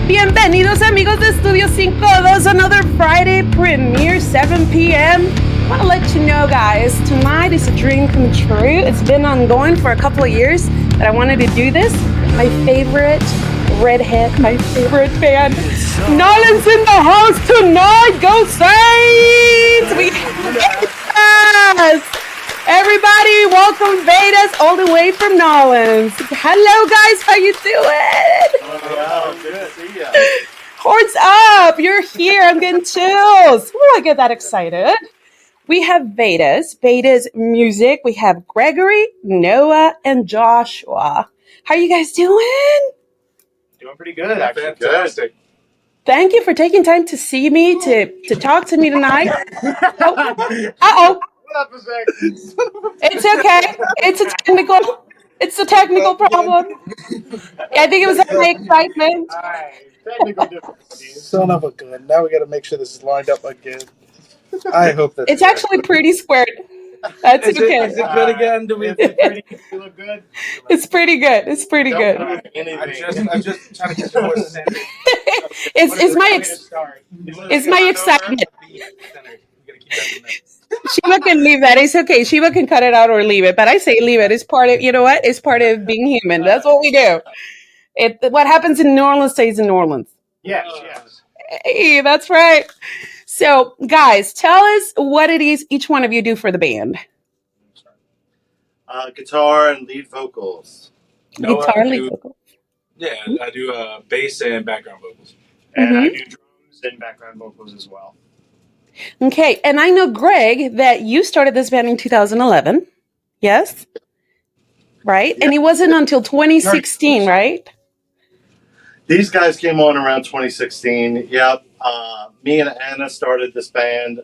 Bienvenidos amigos de Studio 52, another Friday premiere, 7 p.m. I want to let you know, guys, tonight is a dream come true. It's been ongoing for a couple of years that I wanted to do this. My favorite redhead, my favorite band, Nolan's in the house tonight. Go Saints! We yes! Everybody, welcome Vedas all the way from Nolan's. Hello, guys. How you doing? Oh, good to see you. Horns up. You're here. I'm getting chills. Oh, I get that excited. We have Vedas music. We have Gregory, Noah, and Joshua. How are you guys doing? Doing pretty good, actually. Fantastic. Thank you for taking time to see me, to talk to me tonight. Uh-oh. It's okay. It's a technical problem. I think it was my excitement. All right, technical difficulties. Son of a gun. Now we got to make sure this is lined up again. I hope that's It's actually pretty squared. That's okay. Is it good again? Do we look good? It's pretty good. It's pretty good. I'm just trying to get the more center. It's my excitement. Shiva can leave that. It's okay. Shiva can cut it out or leave it. But I say leave it. It's part of, you know what? It's part of being human. That's what we do. What happens in New Orleans stays in New Orleans. Yes. Hey, that's right. So, guys, tell us what it is each one of you do for the band. Guitar and lead vocals. Guitar, lead vocals. Yeah, I do bass and background vocals. And I do drums and background vocals as well. Okay, and I know, Greg, that you started this band in 2011. Yes? Right? Yeah. And it wasn't until 2016, right? These guys came on around 2016. Yep. Me and Anna started this band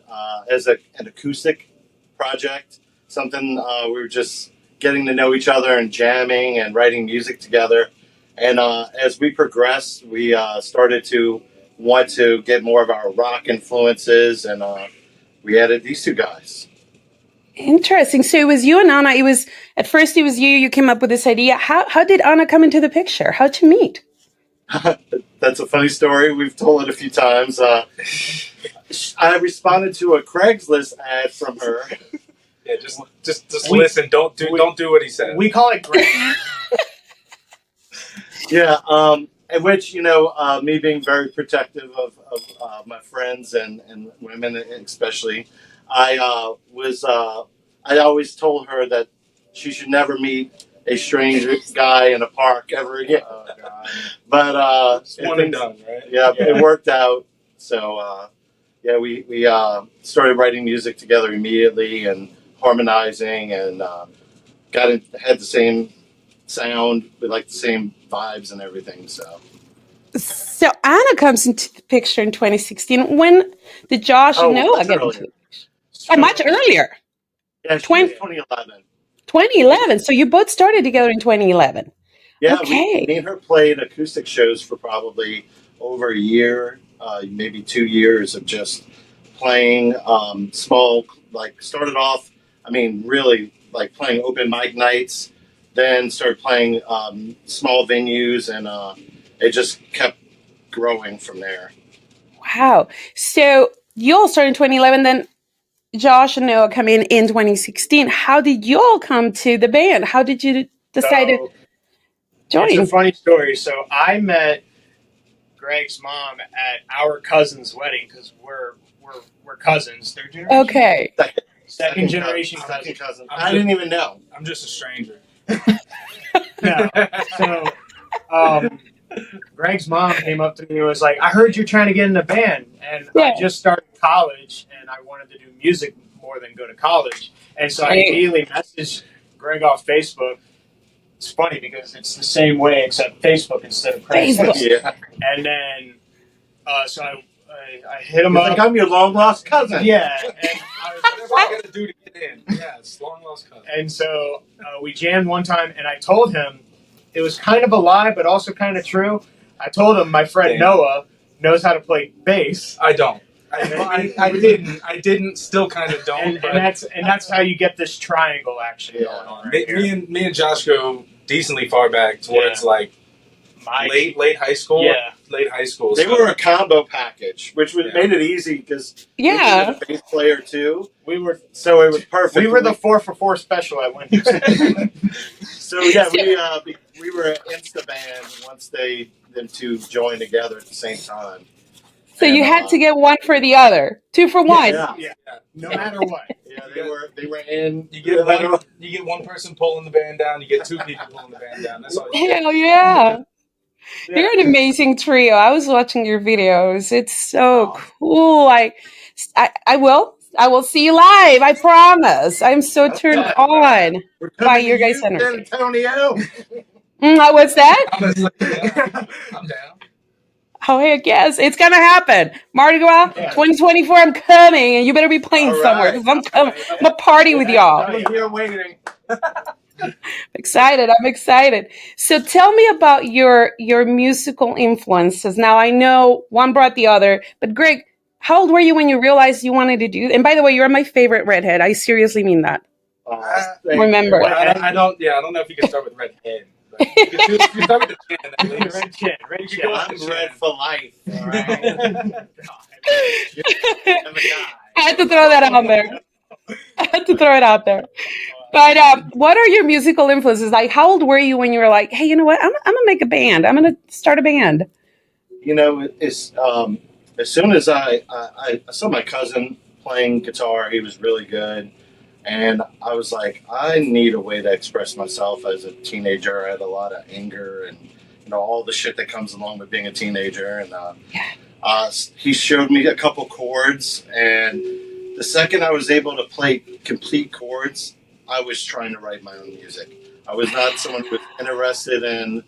as an acoustic project. Something we were just getting to know each other and jamming and writing music together. And as we progressed, we started to want to get more of our rock influences, and we added these two guys. Interesting. So it was you and Anna. At first it was you came up with this idea. How did Anna come into the picture? How'd you meet? That's a funny story. We've told it a few times. I responded to a Craigslist ad from her. Yeah, just listen. Don't do what he says. We call it Greg. Yeah. In which, me being very protective of my friends and women especially, I always told her that she should never meet a strange guy in a park ever again. Oh, God. But it's one and done, right? Yeah, it worked out. So we started writing music together immediately and harmonizing, and had the same sound with like the same vibes and everything. So Anna comes into the picture in 2016. When did Josh and Noah get into the picture? Oh, much earlier. Yeah, 2011. 2011. So you both started together in 2011. Yeah, okay. Me and her played acoustic shows for probably over a year, maybe 2 years of just playing small. Like started off, really like playing open mic nights. Then started playing small venues, and it just kept growing from there. Wow. So you all started in 2011, then Josh and Noah come in 2016. How did you all come to the band? How did you decide to join? It's a funny story. So I met Greg's mom at our cousin's wedding because we're cousins. Third generation? Okay. Second generation cousin. I didn't even know. I'm just a stranger. No. So, Greg's mom came up to me and was like, I heard you're trying to get in a band. And I just started college and I wanted to do music more than go to college. And so I immediately messaged Greg off Facebook. It's funny because it's the same way except Facebook instead of Craigslist. Yeah. And then, so I hit him up. Like, I'm your long lost cousin. Yeah. And whatever I got to do to get in. Yeah, it's long lost cousin. And so we jammed one time and I told him, it was kind of a lie, but also kind of true. I told him my friend Noah knows how to play bass. I don't. I didn't. Still kind of don't. And that's how you get this triangle action going on. Right me and Josh go decently far back towards like late high school. Yeah. late high school. They so- were a combo package, which made it easy because we Yeah. needed a bass player too. So it was perfect. We were the 4-for-4 special at Windows. So yeah, we were an Insta band once them two joined together at the same time. So you had to get one for the other, 2 for 1. Yeah. No matter what. Yeah, they were in. You get one person pulling the band down. You get 2 people pulling the band down. That's all. Hell yeah. You're an amazing trio. I was watching your videos. It's so cool. I will see you live. I promise. I'm so turned on We're by coming your to guys' you, San energy. Antonio. What's that? Honestly, yeah, I'm down. Oh, heck yes. It's going to happen. Mardi Gras, Yeah. 2024, I'm coming. And you better be playing All somewhere right. because I'm coming. I'm going to party with y'all. I'm here waiting. Excited. I'm excited. So tell me about your musical influences. Now, I know one brought the other, but Greg, how old were you when you realized you wanted to do? And by the way, you're my favorite redhead. I seriously mean that. Remember. Well, I don't know if you can start with red head. But you can start with the chin. At least. Red chin. Red You chin. can go I'm with the red chin. for life. All right. I'm a guy. I had to throw that out there. I had to throw it out there. But what are your musical influences? Like, how old were you when you were like, hey, you know what? I'm gonna make a band. I'm gonna start a band. You know, it's as soon as I saw my cousin playing guitar, he was really good, and I was like, I need a way to express myself. As a teenager, I had a lot of anger and all the shit that comes along with being a teenager, and he showed me a couple chords, and the second I was able to play complete chords, I was trying to write my own music. I was not someone who was interested in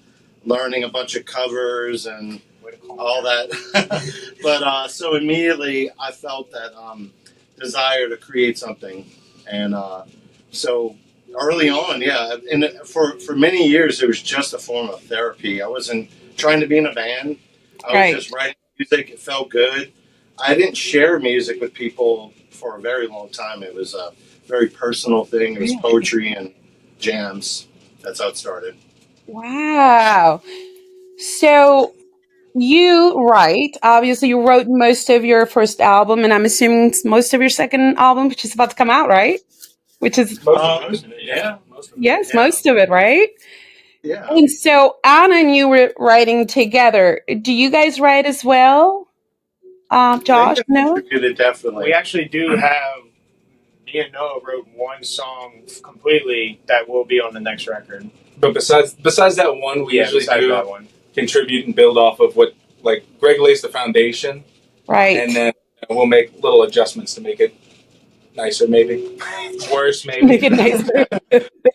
learning a bunch of covers and all that. But so immediately I felt that desire to create something. And so early on, and for many years, it was just a form of therapy. I wasn't trying to be in a band. I was just writing music. It felt good. I didn't share music with people for a very long time. It was a very personal thing. It was poetry and jams. That's how it started. Wow. So you write, obviously you wrote most of your first album, and I'm assuming most of your second album, which is about to come out, right? Which is Most of it, yeah. Most of it. yes, most of it, right? Yeah. And so Anna and you were writing together. Do you guys write as well? Josh, no? Contributed, definitely. We actually do have, me and Noah wrote one song completely that will be on the next record. But besides that one, we usually besides do that one. contribute and build off of what, like, Greg lays the foundation, Right. and then we'll make little adjustments to make it nicer, maybe. Worse, maybe. Make it nicer.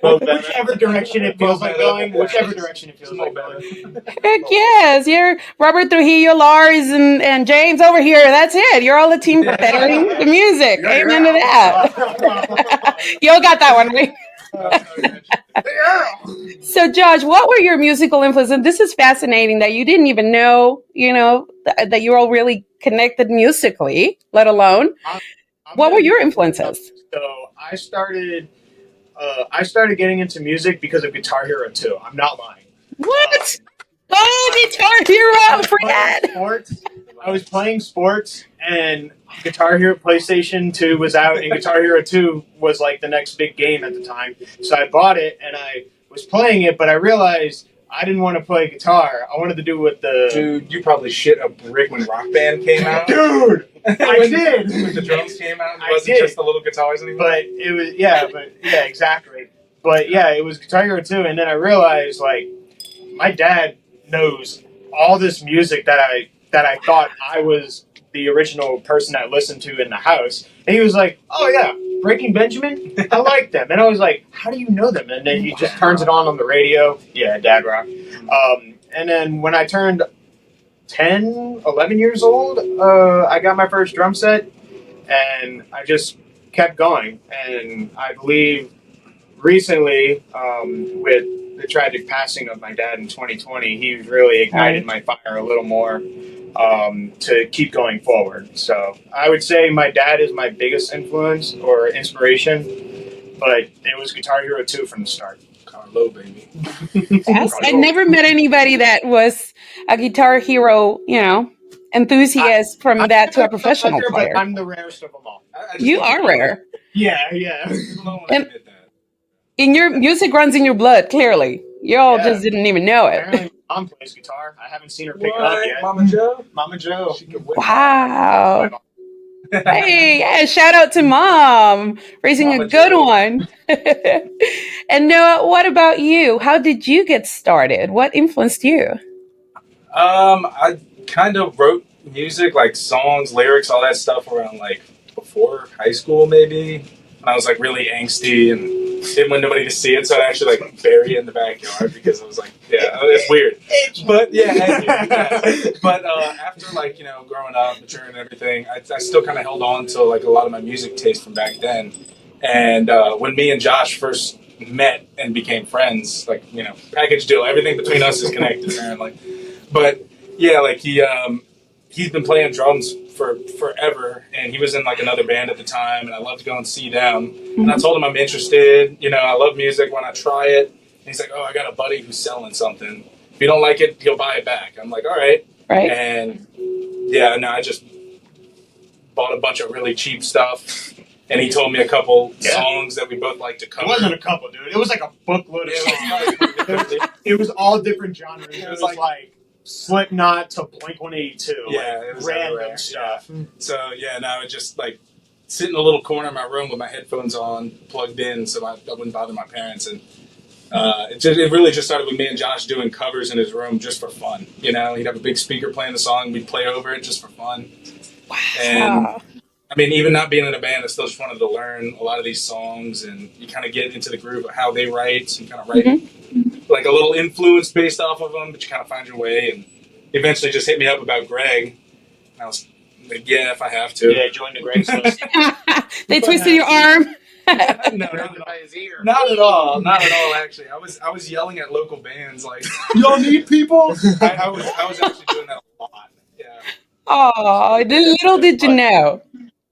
Whichever direction it feels like going, whichever direction it feels like going. Heck yes. You're Robert Trujillo, Lars, and James over here. That's it. You're all a team bettering the music. Amen to that. You all got that one. So, Josh, what were your musical influences? And this is fascinating that you didn't even know, that you're all really connected musically, let alone. What were your influences? So I started getting into music because of Guitar Hero 2. I'm not lying. What? Guitar Hero, forget. I was playing sports, and Guitar Hero PlayStation 2 was out, and Guitar Hero 2 was like the next big game at the time. So I bought it, and I was playing it, but I realized I didn't want to play guitar. I wanted to do what the... Dude, you probably shit a brick when Rock Band came out. Dude! I did! When the drums came out, it I wasn't did. just the little guitars anymore. But it was, exactly. But yeah, it was Guitar Hero 2, and then I realized, like, my dad knows all this music that I thought I was the original person that listened to in the house. And he was like, oh yeah, Breaking Benjamin? I like them. And I was like, how do you know them? And then he just turns it on the radio. Yeah, Dad Rock. And then when I turned 10, 11 years old, I got my first drum set, and I just kept going. And I believe recently, with the tragic passing of my dad in 2020, he really ignited my fire a little more to keep going forward. So I would say my dad is my biggest influence or inspiration, but it was Guitar Hero 2 from the start. Carlo, baby. Yes, I never met anybody that was a Guitar Hero, enthusiast from that to a professional But player. I'm the rarest of them all. You are rare. Yeah. People don't want to And admit that. in your music runs in your blood, clearly. You all just didn't even know it. Apparently, my mom plays guitar. I haven't seen her pick it up yet. Mama Joe? Mama Joe. She can whip Wow. Hey, yeah, shout out to mom, raising Mama a good Joe. one. And Noah, what about you? How did you get started? What influenced you? I kind of wrote music, like songs, lyrics, all that stuff around like before high school, maybe. And I was like really angsty and didn't want nobody to see it, so I'd actually like bury it in the backyard because I was like, yeah, it's weird. But yeah. But after like growing up, maturing and everything, I still kind of held on to like a lot of my music taste from back then. And when me and Josh first met and became friends, like package deal, everything between us is connected, apparently. But yeah, like he's been playing drums for forever, and he was in like another band at the time, and I loved going to see them. And I told him I'm interested. I love music. When I try it, and he's like, "Oh, I got a buddy who's selling something. If you don't like it, he'll buy it back." I'm like, "All right." Right. And yeah, no, I just bought a bunch of really cheap stuff. And he told me a couple songs that we both like to cover. It wasn't a couple, dude. It was like a bookload of songs. It was all different genres. It was like Slipknot to Blink-182. Yeah, it was random everywhere. stuff. Yeah. So yeah, now I just like sit in a little corner of my room with my headphones on, plugged in, so I wouldn't bother my parents. And it really just started with me and Josh doing covers in his room just for fun. He'd have a big speaker playing the song, we'd play over it just for fun. Wow. And I mean, even not being in a band, I still just wanted to learn a lot of these songs, and you kind of get into the groove of how they write, and kind of write like a little influence based off of them, but you kind of find your way, and eventually just hit me up about Greg, and I was like, yeah, if I have to. Yeah, join the Greg's list. They twisted your arm. No, not at all. Not at all. Actually, I was yelling at local bands like, "Y'all need people." I was actually doing that a lot. Yeah. Oh, little did you know.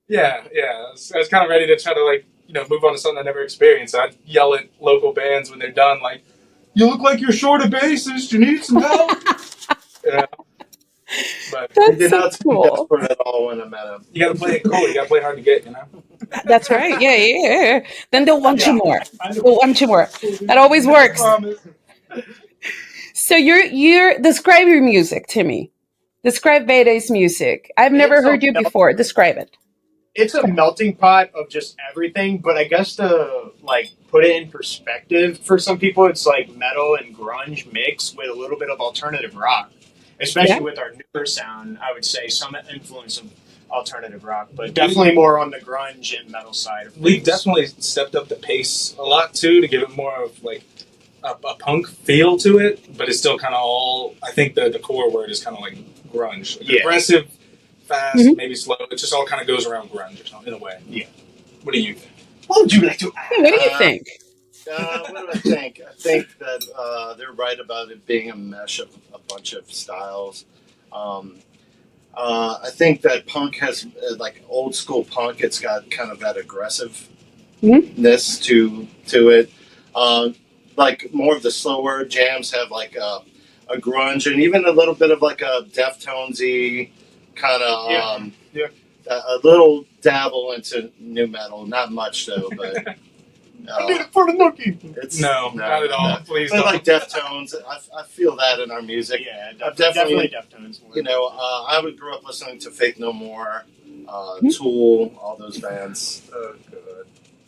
Yeah. I was kind of ready to try to move on to something I never experienced. So I'd yell at local bands when they're done, like, "You look like you're short of bassist. You need some help." Yeah. But That's so cool. Desperate at all when I met him. you got to play it cool. You got to play hard to get. That's right. Yeah. Then they'll want you more. They'll want you more. That always works. So you're describe your music to me. Describe Vedas music. I've never heard you before. Describe it. It's a melting pot of just everything, but I guess to put it in perspective for some people, it's like metal and grunge mixed with a little bit of alternative rock. Especially with our newer sound, I would say some influence of alternative rock, but definitely more on the grunge and metal side of things. We've definitely stepped up the pace a lot too to give it more of like a punk feel to it, but it's still kind of all. I think the core word is kind of like grunge, aggressive, fast, maybe slow. It just all kind of goes around grunge or something in a way. Yeah. What do you think? What would you like to? What do you think? What do I think? I think that they're right about it being a mesh of a bunch of styles. I think that punk has, like old school punk, it's got kind of that aggressiveness to it. Like more of the slower jams have like a grunge and even a little bit of like a Deftonesy kind of a little dabble into new metal. Not much though, but. I did it for the nookie. No, not at all. Please but don't. like Deftones, I feel that in our music. Yeah, definitely Deftones. I grew up listening to Faith No More, Tool, all those bands. Oh, God.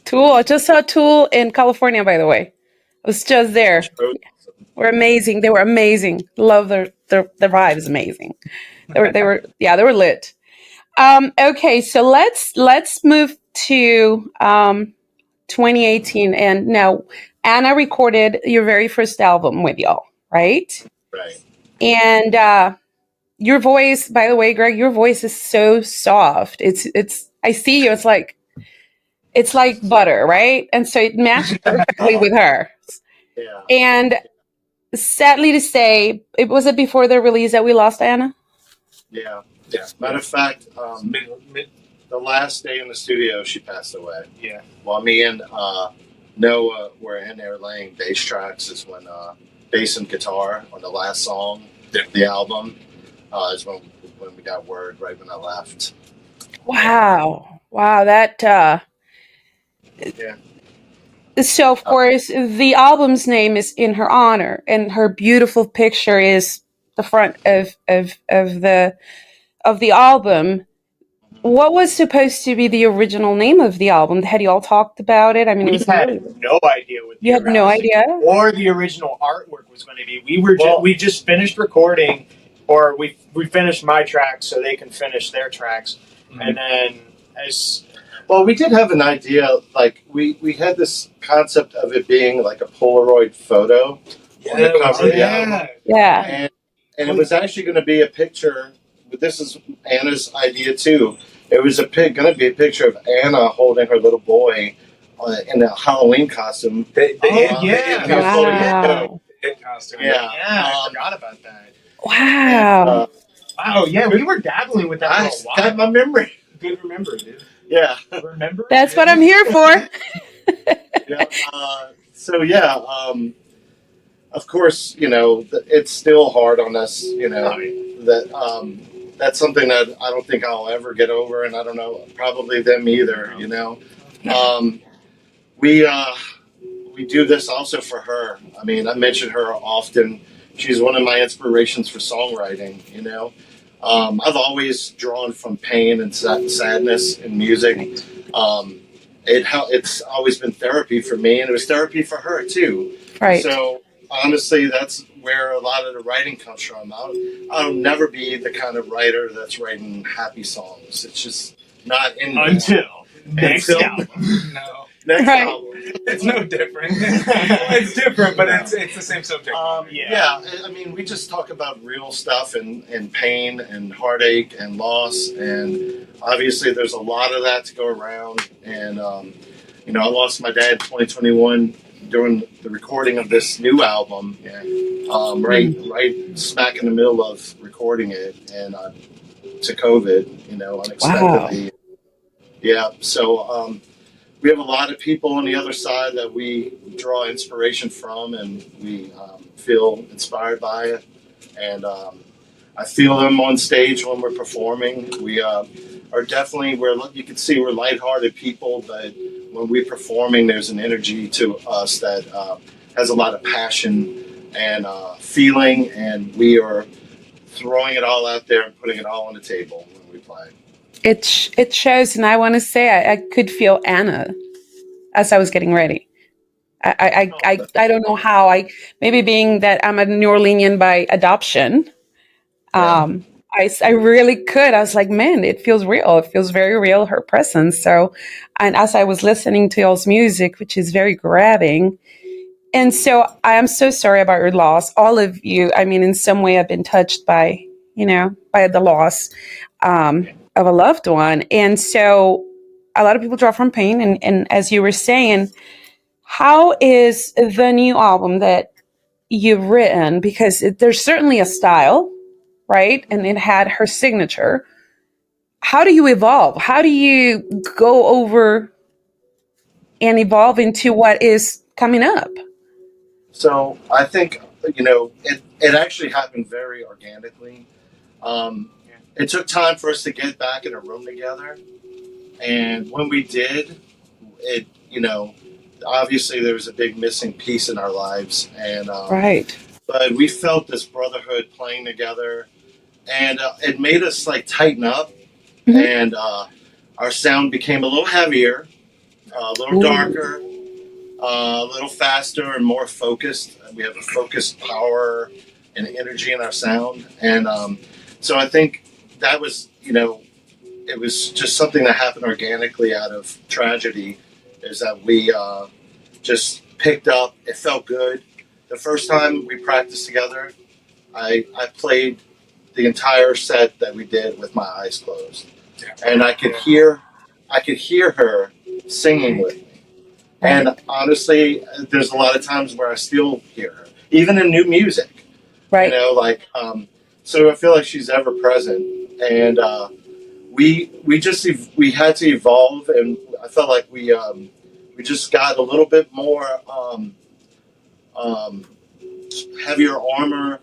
Tool. I just saw Tool in California, by the way. I was just there. We're amazing. They were amazing. Love their vibe is amazing. They were lit. Okay, so let's move to 2018, and now Anna recorded your very first album with y'all, right? Right. And your voice, by the way, Greg, your voice is so soft. It's I see you. It's like butter, right? And so it matched perfectly with her. Yeah. And sadly to say, it was it before the release that we lost Anna. Yeah. Matter of fact, the last day in the studio, she passed away. Yeah. While me and Noah were in there laying bass tracks is when bass and guitar on the last song. the album. Is when we got word right when I left. Wow. Wow. That, Yeah. so of course the album's name is in her honor, and her beautiful picture is the front of the album. What was supposed to be the original name of the album? Had you all talked about it? I mean, it We was had really, no idea what you the had no original idea. or the original artwork was going to be. We just finished recording, or we finished my tracks so they can finish their tracks, and then as well, we did have an idea. Like we had this concept of it being like a Polaroid photo on the cover of the album. Yeah. And it was actually going to be a picture. But this is Anna's idea too. It was going to be a picture of Anna holding her little boy in a Halloween costume. Wow. Costume. Yeah, I forgot about that. Wow. Wow, yeah, we were dabbling with that for a while. Got my memory. Good remember, dude. Yeah. Remember? That's what I'm here for. Yeah. So yeah. Of course, it's still hard on us. That that's something that I don't think I'll ever get over, and I don't know, probably them either. We do this also for her. I mean, I mention her often. She's one of my inspirations for songwriting. I've always drawn from pain and sadness in music. It's always been therapy for me, and it was therapy for her too. Right. So honestly, that's where a lot of the writing comes from. I'll never be the kind of writer that's writing happy songs. It's just not in me. Until next album. No. Next Right. album. It's no different. It's different, but it's the same subject. Yeah, I mean, we just talk about real stuff and pain and heartache and loss, and obviously there's a lot of that to go around. And I lost my dad in 2021 during the recording of this new album. Right smack in the middle of recording it, and to COVID, unexpectedly. Wow. Yeah, so. We have a lot of people on the other side that we draw inspiration from, and we feel inspired by it. And I feel them on stage when we're performing. We are definitely, you can see we're lighthearted people, but when we're performing, there's an energy to us that has a lot of passion and feeling, and we are throwing it all out there and putting it all on the table when we play. It shows, and I want to say I could feel Anna as I was getting ready. I don't know how. Maybe being that I'm a New Orleanian by adoption, I really could. I was like, man, it feels real. It feels very real, her presence. So, and as I was listening to y'all's music, which is very grabbing, and so I am so sorry about your loss, all of you. I mean, in some way, I've been touched by the loss of a loved one. And so a lot of people draw from pain. And as you were saying, how is the new album that you've written? Because there's certainly a style, right? And it had her signature. How do you evolve? How do you go over and evolve into what is coming up? So I think, it actually happened very organically. It took time for us to get back in a room together. And when we did, it, obviously there was a big missing piece in our lives. And, Right. But we felt this brotherhood playing together, and it made us like tighten up. Mm-hmm. And our sound became a little heavier, a little darker, a little faster and more focused. We have a focused power and energy in our sound. And so I think that was, it was just something that happened organically out of tragedy, is that we just picked up. It felt good. The first time we practiced together, I played the entire set that we did with my eyes closed. And I could hear her singing with me. And honestly, there's a lot of times where I still hear her, even in new music. Right. So I feel like she's ever present. And we had to evolve, and I felt like we just got a little bit more heavier armor,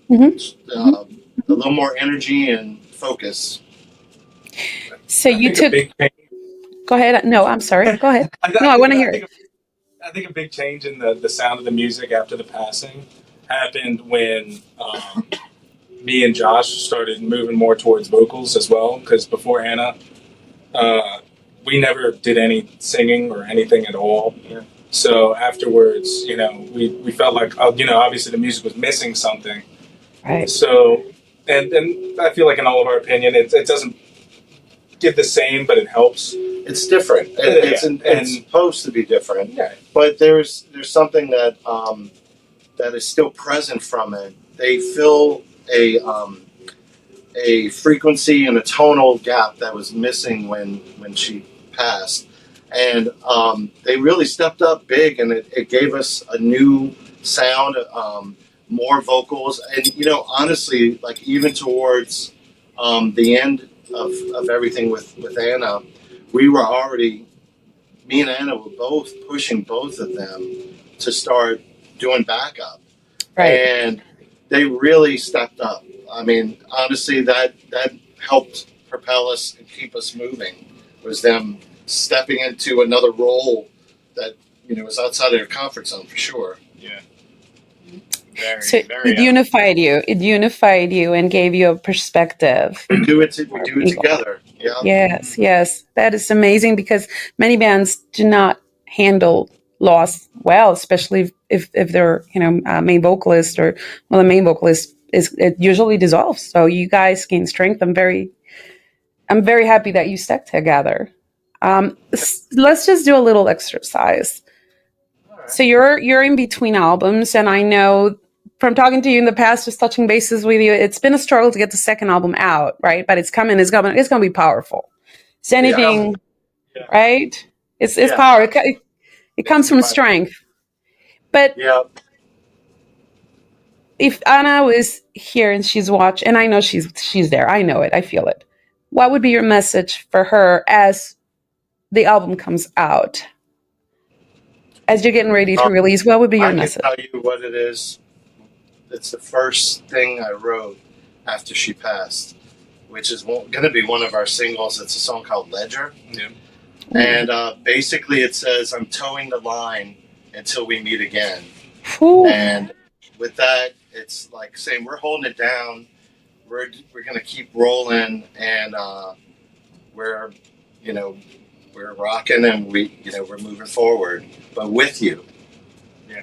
A little more energy and focus. So you think a took. big change. Go ahead. No, I'm sorry. Go ahead. I, No, I I want think, to I hear think it. I think a big change in the sound of the music after the passing happened when me and Josh started moving more towards vocals as well. Because before Anna, we never did any singing or anything at all. Yeah. So afterwards, we felt like, obviously the music was missing something. Right. So, and I feel like in all of our opinion, it doesn't give the same, but it helps. It's different. It's supposed to be different. Yeah. But there's something that that is still present from it. They fill a frequency and a tonal gap that was missing when she passed, and they really stepped up big, and it gave us a new sound, more vocals, and honestly, like even towards the end of everything with Anna, we were already, me and Anna were both pushing both of them to start doing backup. Right. And they really stepped up. I mean, honestly, that helped propel us and keep us moving. Was them stepping into another role that was outside of their comfort zone for sure. Yeah. So it unified you. It unified you and gave you a perspective. We do it together. Yeah. Yes, yes. That is amazing because many bands do not handle loss well, especially if they're main vocalist or the main vocalist it usually dissolves. So you guys gain strength. I'm very happy that you stuck together. Let's just do a little exercise. All right. So you're in between albums, and I know from talking to you in the past, just touching bases with you, it's been a struggle to get the second album out, right? But it's coming. It's going to be powerful. Is anything, right? It's power. It comes from strength. But if Anna was here and she's watched, and I know she's there, I know it, I feel it. What would be your message for her as the album comes out? As you're getting ready to release, what would be your message? I can tell you what it is. It's the first thing I wrote after she passed, which is going to be one of our singles. It's a song called Ledger. Yeah. And basically it says, I'm towing the line until we meet again. Ooh. And with that, it's like saying we're holding it down. We're going to keep rolling, and we're rocking, and we're moving forward, but with you. Yeah.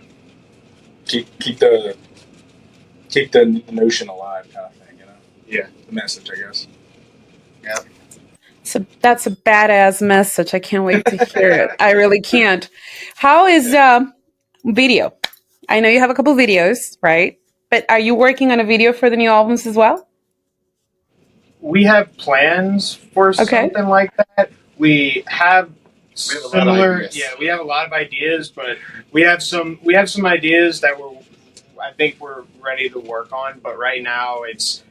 Keep the notion alive, kind of thing, Yeah. The message, I guess. Yeah. So that's a badass message. I can't wait to hear it. I really can't. How is video? I know you have a couple videos, right? But are you working on a video for the new albums as well? We have plans for something like that. We have similar. We have a lot of ideas, but we have some ideas that I think we're ready to work on. But right now, it's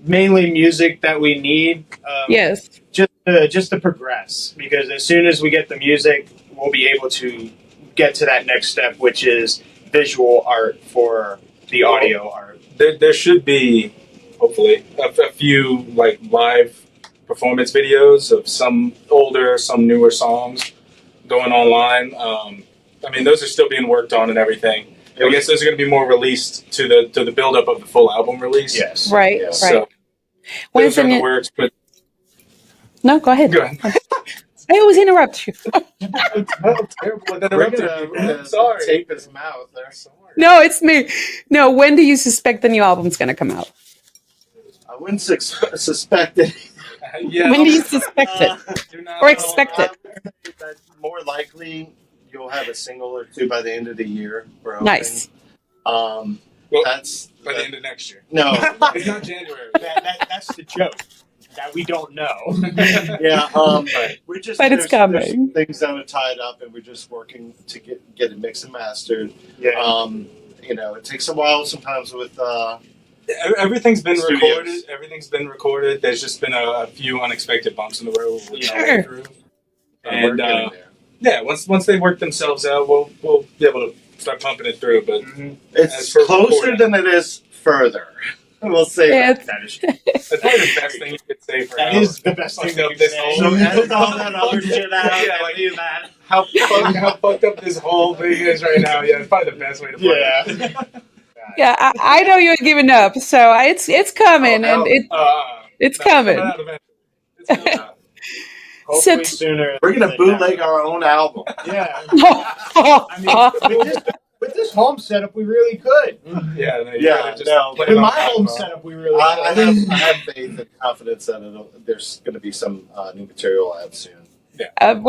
mainly music that we need. Yes. Just to progress, because as soon as we get the music, we'll be able to get to that next step, which is visual art for the audio art. There should be, hopefully, a few like live performance videos of some older, some newer songs going online. I mean, those are still being worked on and everything. I guess those are going to be more released to the build up of the full album release. Yes. Right. Yeah. Right. So those are in the works, but no, go ahead. Go ahead. I always interrupt you. Terrible at interrupting people. Sorry. Tape his mouth. They're sorry. No, it's me. No, when do you suspect the new album's going to come out? I wouldn't suspect it. Yeah. When do you suspect it? Or expect it? I would say that more likely you'll have a single or two by the end of the year. We're hoping. Nice. Well, that's by the end of next year. No, it's not January. That's the joke that we don't know. Yeah, we're just. But it's coming. There's things that are tied up, and we're just working to get it mixed and mastered. Yeah. It takes a while sometimes with. Everything's been Studios. recorded. Everything's been recorded. There's just been a few unexpected bumps in the road. Sure. Through. And once they work themselves out, we'll be able to start pumping it through. But it's closer than it is further. We'll say It's, That is That's probably the best thing you could say for that how is the best thing fucked you up can this say. whole So edit all that other shit out. Yeah, like leave that. how fucked up this whole thing is right now. Yeah, it's probably the best way to put it. yeah, I know you're giving up, so it's coming, and it's No, coming coming. out eventually. It's coming out. Hopefully So sooner. We're gonna than bootleg never. our own album. Yeah. I mean, with this home setup, we really could. Yeah, no, you Yeah, gotta just no, play With it on my iPhone. home setup, we really I could. have faith and confidence that there's going to be some new material out soon. I'm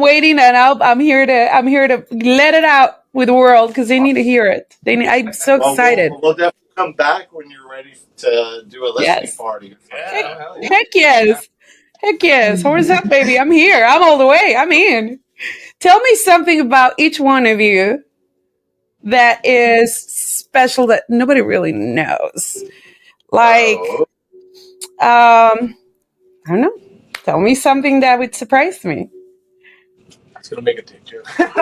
waiting, and I'm here to let it out with the world because they need to hear it. I'm so Well, excited. we'll definitely come back when you're ready to do a listening Yes. party. Yeah. hell yeah. Heck yes. Heck yes. Horns up, baby. I'm here. I'm all the way. I'm in. Tell me something about each one of you that is special that nobody really knows. Like, Oh. I don't know. Tell me something that would surprise me. It's gonna make a dick joke. That's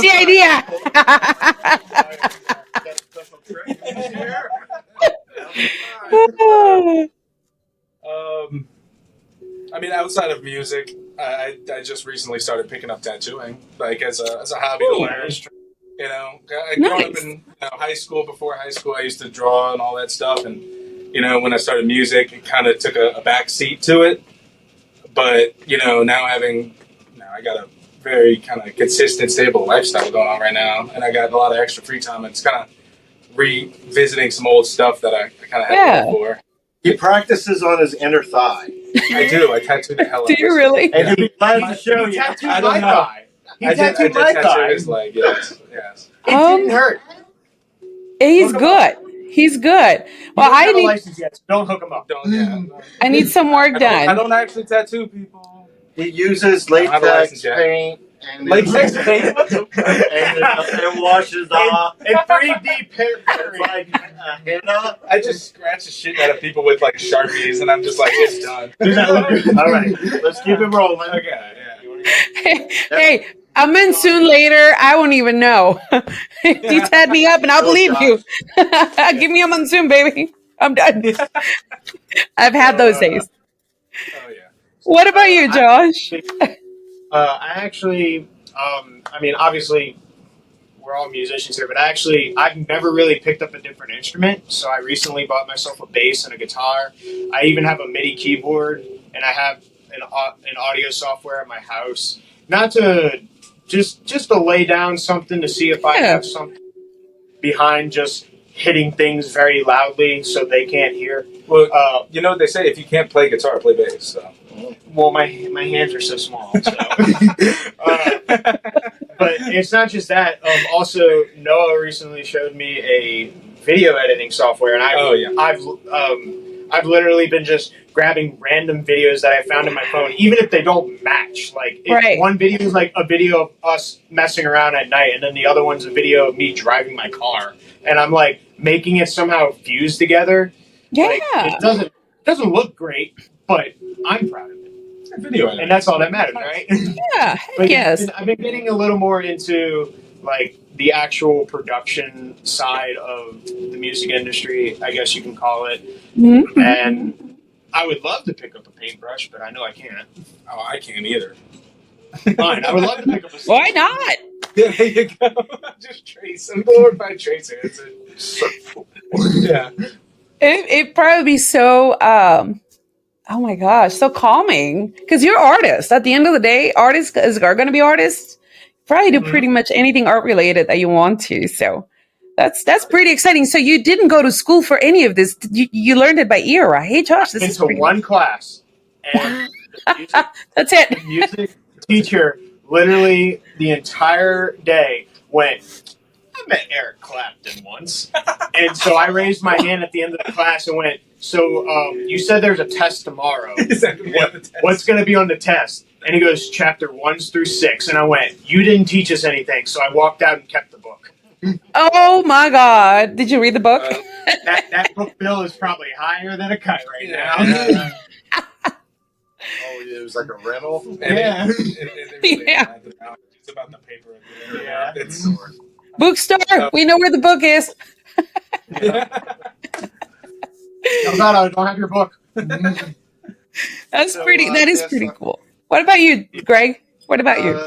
the idea. I mean, outside of music, I just recently started picking up tattooing, like as a hobby to learn. You know, I grew up Nice. in high school. Before high school, I used to draw and all that stuff, and when I started music, it kind of took a back seat to it. But now I got a very kind of consistent, stable lifestyle going on right now, and I got a lot of extra free time. It's kind of revisiting some old stuff that I kind of had before. He practices on his inner thigh. I do. I tattooed the hell out Do of you myself. really? And he'll be glad to show He you. tattooed I don't my know. thigh. He I tattooed did my tattoo thigh. his leg. Yes. It Um, didn't hurt. He's Hook 'em good. He's good. He Well, doesn't have a license yet, so don't hook him up. Don't. Yeah. I need some work I done. don't actually tattoo people. He uses I don't have a latex license yet. paint and Latex paint? and washes off. And 3D It's like a henna. I just scratch the shit out of people with like Sharpies, and I'm just like, it's done. Does that look good? All right, let's keep it rolling. Okay. Yeah. Hey, I'm in soon later. I won't even know. You set me up, and I'll believe you. Give me a monsoon, baby. I'm done. I've had those days. Oh yeah. What about you, Josh? I actually, I mean, obviously, we're all musicians here, but I've never really picked up a different instrument. So I recently bought myself a bass and a guitar. I even have a MIDI keyboard, and I have an audio software at my house. Not to just to lay down something to see if I have something behind just hitting things very loudly so they can't hear. Well, you know what they say: if you can't play guitar, play bass. So. Well, my hands are so small. So. But it's not just that. Also, Noah recently showed me a video editing software, and I've literally been just grabbing random videos that I found in my phone, even if they don't match. Like one video is like a video of us messing around at night, and then the other one's a video of me driving my car, and I'm like making it somehow fuse together. Yeah, like, it doesn't look great, but I'm proud of it. Video, and that's all that matters, right? Yeah, But yes. I've been getting a little more into like the actual production side of the music industry, I guess you can call it. Mm-hmm. And I would love to pick up a paintbrush, but I know I can't. Oh, I can't either. Fine, I would love to pick up a. Why not? Yeah, there you go. Just trace. I'm glorified tracing. It's yeah. It'd probably be so. Oh my gosh, so calming because you're artists. At the end of the day, artists are going to be artists. Probably do pretty much anything art related that you want to. So that's pretty exciting. So you didn't go to school for any of this. You learned it by ear, right? Hey, Josh, this is into one class, and that's it. The music teacher literally the entire day went, I met Eric Clapton once. And so I raised my hand at the end of the class and went, so you said there's a test tomorrow. What's going to be on the test? And he goes, chapter 1 through 6. And I went, you didn't teach us anything. So I walked out and kept the book. Oh my God. Did you read the book? That book bill is probably higher than a kite right now. Oh, it was like a rental? Yeah. Yeah. It's about the paper. Yeah. It's Bookstore. We know where the book is. How about I don't have your book? That's So, pretty. That is yes, pretty cool. What about you, Greg? What about you?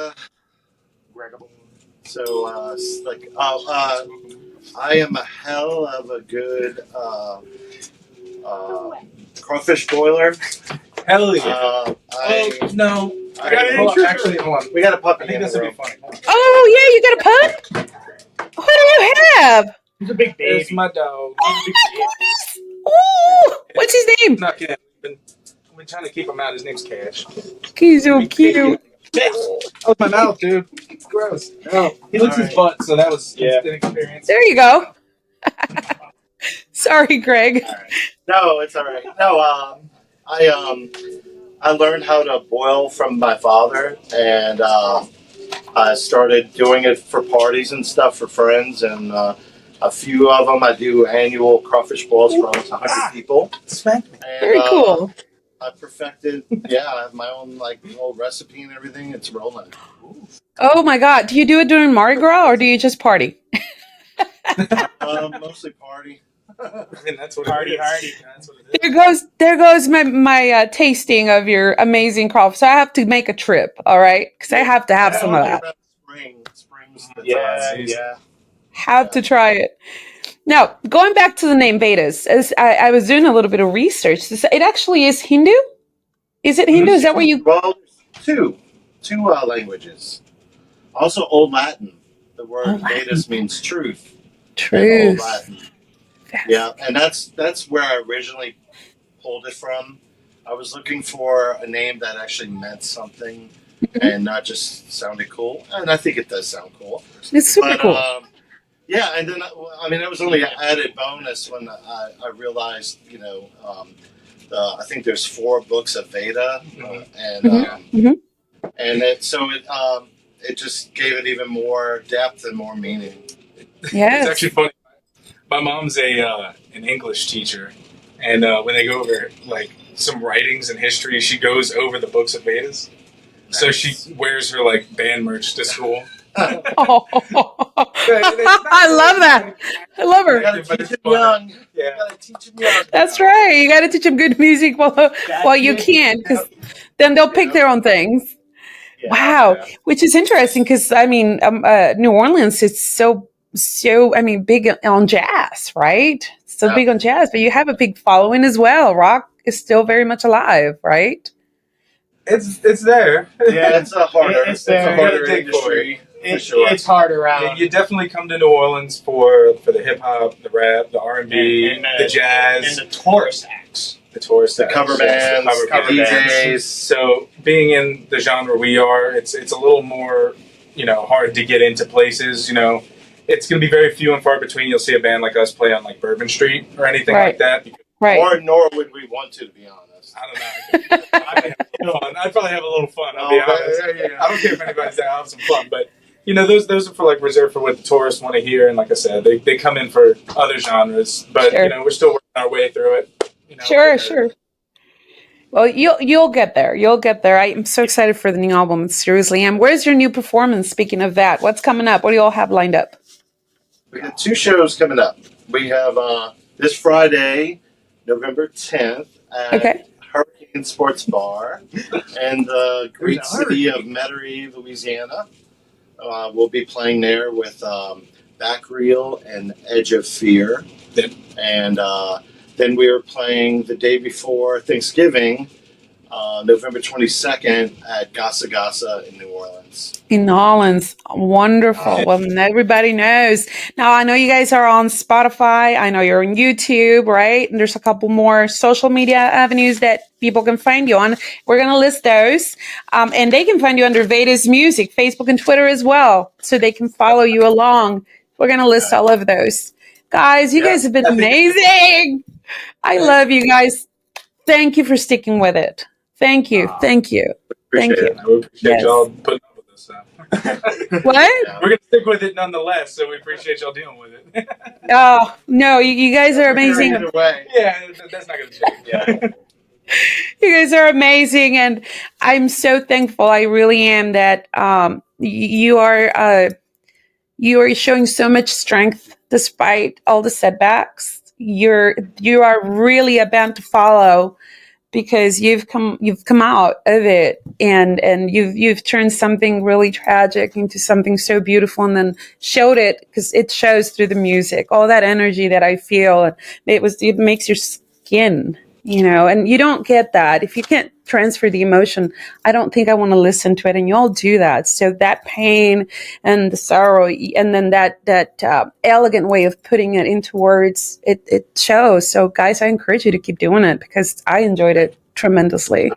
So, I am a hell of a good crawfish boiler. Hell yeah. No, I got hold on, actually, hold on. we got a I puppy think in this the would be room. funny. Oh yeah, you got a pup. What do you have? He's a big baby. It's my dog. Oh my goodness! Oh, what's his name? Not kidding. I've been trying to keep him out. His name's Cash. He's so cute. Oh, my mouth, dude. It's gross. Oh, He licks his Alright. butt, so that was Yeah. an experience. There you go. Sorry, Greg. All right. No, it's all right. No, I learned how to boil from my father, and I started doing it for parties and stuff for friends, and a few of them I do annual crawfish boils for almost 100 people. Smack me. And, Very cool. I perfected. Yeah, I have my own old recipe and everything. It's rolling. Oh my God! Do you do it during Mardi Gras or do you just party? Mostly party. I mean, that's what Hardy, it is. hardy. That's what it is. There goes my tasting of your amazing crawfish. So I have to make a trip. All right, because I have to have some of that. Spring's the Yeah, time. yeah. Have to try it. Now, going back to the name Vedas, as I was doing a little bit of research. It actually is Hindu. Is it Hindu? Is that where you? Well, two languages. Also, Old Latin. The word Old Latin. Vedas means truth. In Old Truth. Latin. Yeah, and that's where I originally pulled it from. I was looking for a name that actually meant something and not just sounded cool. And I think it does sound cool. It's super But, cool. yeah, and then I mean, that was only an added bonus when I realized, I think there's 4 books of Veda, Mhm. and it just gave it even more depth and more meaning. Yes. It's actually funny. My mom's an English teacher, and when they go over some writings and history, she goes over the books of Vedas. So Nice. she wears her band merch to school. Oh. I love that. I love You her. gotta But teach it's him young. Yeah. You gotta teach him young. That's right. You got to teach them good music while you can, because then they'll pick their own things. Yeah, Wow, yeah. which is interesting because I mean, New Orleans is so I mean big on jazz, right? So Yeah. big on jazz, but you have a big following as well. Rock is still very much alive, right? It's there. Yeah, it's a harder, It's there. a harder Dig for industry. For sure. It's hard Yeah, around. you definitely come to New Orleans for the hip hop, the rap, the R&B, And the jazz, and the tourist acts. the tourist The acts, cover bands, the cover the bands. DJs. So being in the genre we are, it's a little more hard to get into places. It's going to be very few and far between. You'll see a band like us play on Bourbon Street or anything Right. like that. Right. Or nor would we want to be honest. I don't know. I'd probably have a little fun. I'll be honest. Yeah. I don't care if anybody's there. I'll have some fun, but those are for reserved for what the tourists want to hear. And like I said, they come in for other genres, but Sure. we're still working our way through it. Sure. Well, you'll get there. You'll get there. I'm so excited for the new album. Seriously am. Where's your new performance? Speaking of that, what's coming up? What do you all have lined up? We got 2 shows coming up. We have this Friday, November 10th at Okay. Hurricane Sports Bar in the great There's a city of Metairie, Louisiana. We'll be playing there with Back Reel and Edge of Fear. Yep. And then we are playing the day before Thanksgiving, November 22nd at Gasa Gasa in New Orleans. In New Orleans. Wonderful. Well, everybody knows. Now, I know you guys are on Spotify. I know you're on YouTube, right? And there's a couple more social media avenues that people can find you on. We're going to list those. And they can find you under Vedas Music, Facebook and Twitter as well. So they can follow you along. We're going to list all of those. Guys, you guys have been amazing. I love you guys. Thank you for sticking with it. Thank you. Thank you. Thank Appreciate you. it. We appreciate Yes. y'all putting up with us. What? Yeah. We're gonna stick with it nonetheless, so we appreciate y'all dealing with it. Oh, no, you guys are amazing. Either way. Yeah, that's not gonna change. Yeah. You guys are amazing, and I'm so thankful. I really am that you are showing so much strength despite all the setbacks. You are really a band to follow, because you've come out of it, and you've turned something really tragic into something so beautiful, and then showed it, because it shows through the music, all that energy that I feel. It makes your skin, and you don't get that if you can't transfer the emotion. I don't think I want to listen to it, and you all do that. So that pain and the sorrow, and then that elegant way of putting it into words, it shows. So guys, I encourage you to keep doing it, because I enjoyed it tremendously.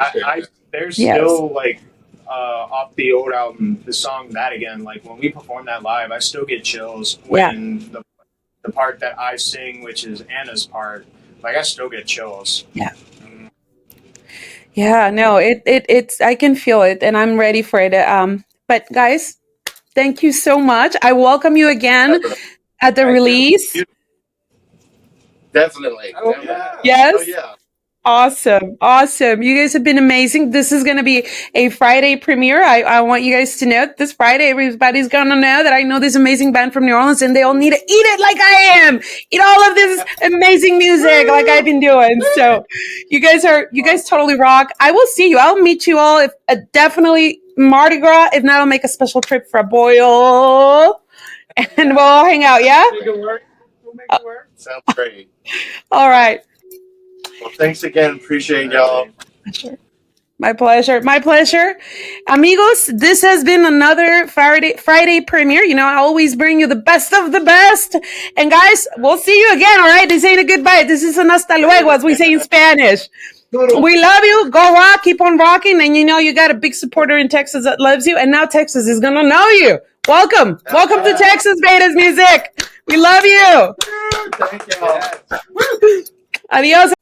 There's Yes. still like off the old album, the song That Again, like when we perform that live, I still get chills when the part that I sing, which is Anna's part, like I still get chills. Yeah, no, it's I can feel it, and I'm ready for it. But guys, thank you so much. I welcome you again at the release. Definitely. Oh, yeah. Yes. Oh, yeah. Awesome. You guys have been amazing. This is going to be a Friday premiere. I want you guys to know this Friday, everybody's going to know that I know this amazing band from New Orleans, and they all need to eat it like I am. Eat all of this amazing music like I've been doing. So you guys totally rock. I will see you. I'll meet you all. If definitely Mardi Gras. If not, I'll make a special trip for a boil, and we'll all hang out. Yeah. We'll make it work. Sounds great. All right. Well, thanks again. Appreciate y'all. Sure. My pleasure. Amigos, this has been another Friday premiere. I always bring you the best of the best. And guys, we'll see you again, all right? This ain't a goodbye. This is an hasta luego, as we say in Spanish. We love you. Go rock. Keep on rocking. And you got a big supporter in Texas that loves you. And now Texas is going to know you. Welcome. Welcome to Texas Vedas Music. We love you. Thank you. Adios.